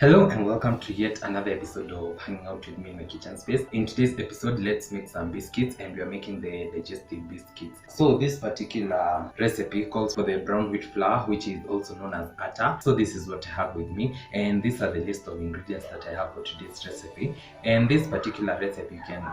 Hello and welcome to yet another episode of Hanging Out with me in the kitchen space. In today's episode, let's make some biscuits, and we are making the digestive biscuits. So this particular recipe calls for the brown wheat flour, which is also known as atta. So this is what I have with me, and these are the list of ingredients that I have for today's recipe. And this particular recipe you can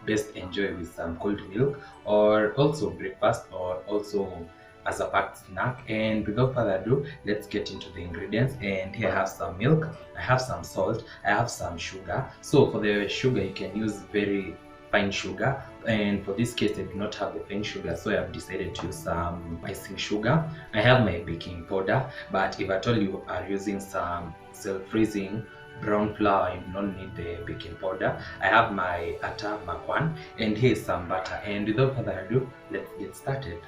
best enjoy with some cold milk, or also breakfast, or also as a packed snack. And without further ado, let's get into the ingredients. And here I have some milk, I have some salt, I have some sugar. So for the sugar, you can use very fine sugar, and for this case I do not have the fine sugar, so I have decided to use some icing sugar. I have my baking powder, but if at all you are using some self-freezing brown flour, you do not need the baking powder. I have my Atta Mark 1, and here is some butter. And without further ado, let's get started.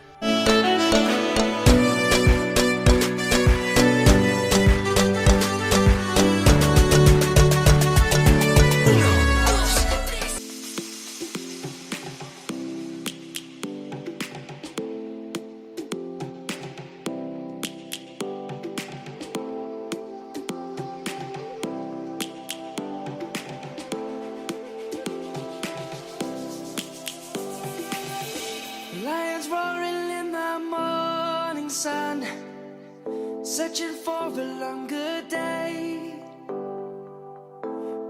Lions roaring in the morning sun, searching for a longer day.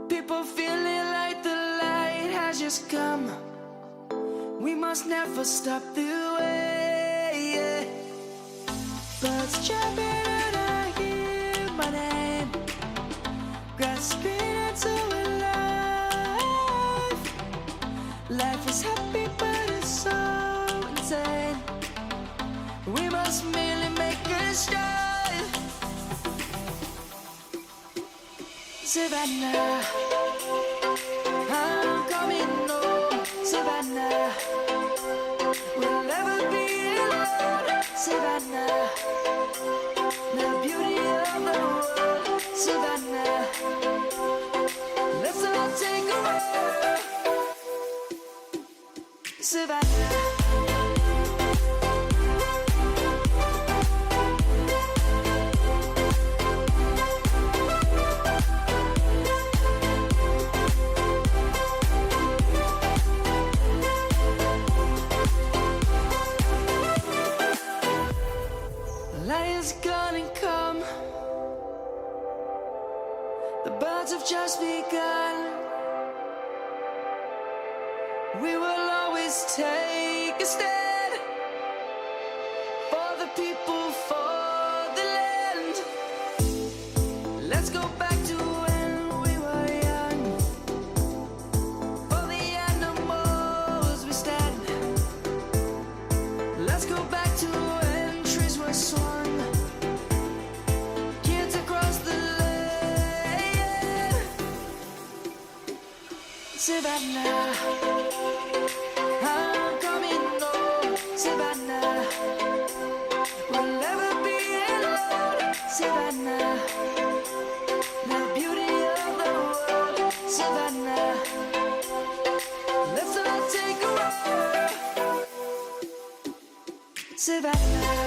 People feeling like the light has just come. We must never stop the way. Birds chirping and I hear my name, grasping into a life. Life is happy but it's so insane. We must merely make a start. Savannah, I'm coming home. Savannah, we'll never be alone. Savannah, the beauty of the world. Savannah, let's all take a walk. Savannah. Lion's gonna come. The birds have just begun. We will always take a stand for the people, for the land. Let's go back to when we were young. For the animals we stand. Let's go back to when trees were swung. Kids across the land. Savannah, I'm coming home. Savannah, we'll never be alone. Savannah, the beauty of the world. Savannah, let's all take a walk. Savannah,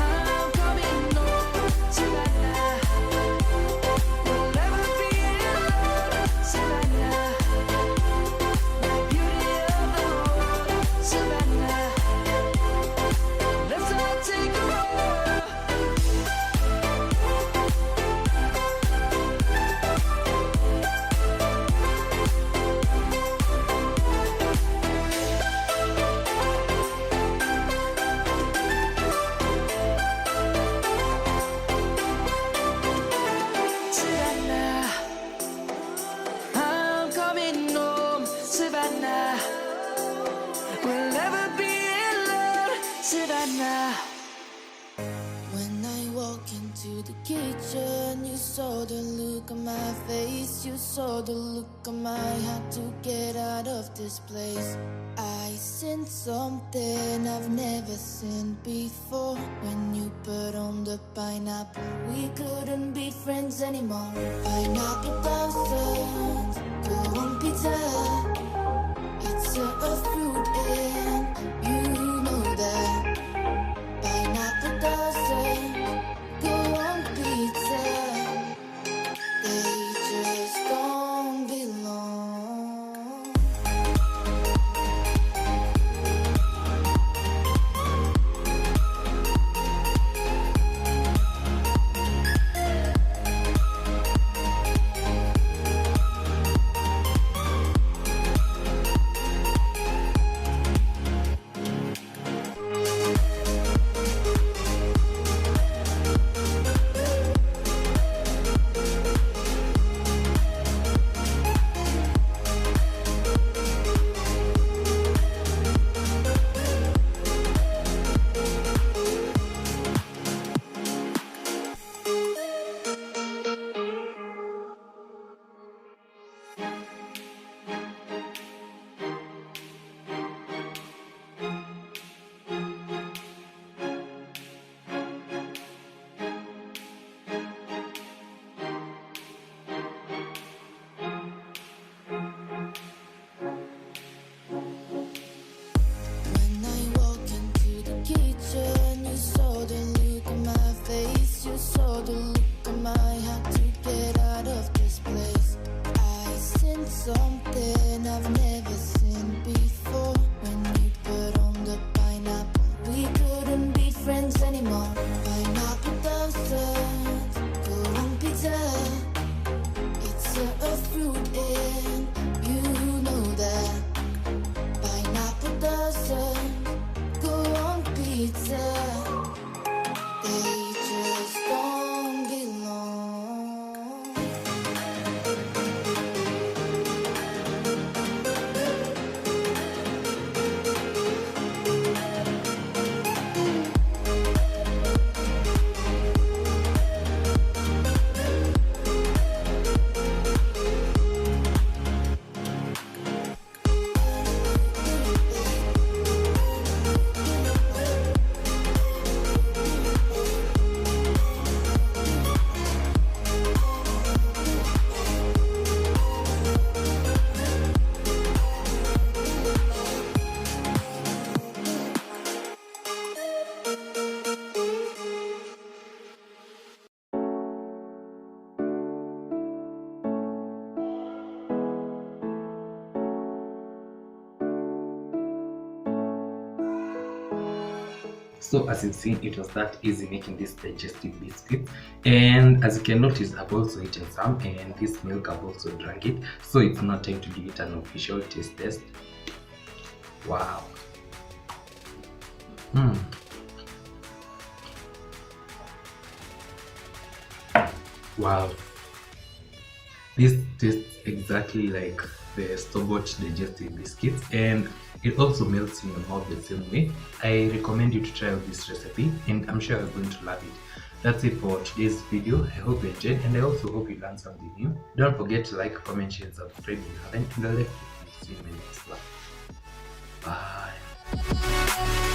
I'm coming home. Savannah, we'll never be alone. Savannah, the beauty of the world. Savannah, let's all take a walk. Savannah, I'm coming home. Savannah, we'll never be alone. Savannah. When I walk into the kitchen, you saw the look on my face. You saw the look on my heart to get out of this place. I sensed something I've never seen before. When you put on the pineapple, we couldn't be friends anymore. Pineapple thousands, go on pizza. It's a fruit and you know that. Pineapple doesn't go on pizza. So as you've seen, it was that easy making this digestive biscuit, and as you can notice, I've also eaten some, and this milk I've also drank it, so it's not time to give it an official taste test. Wow. Wow, this tastes exactly like the store-bought digestive biscuits, and it also melts in your mouth the same way. I recommend you to try out this recipe, and I'm sure you're going to love it. That's it for today's video. I hope you enjoyed, and I also hope you learned something new. Don't forget to like, comment, share, and subscribe if you haven't. And I'll see you in my next one. Bye.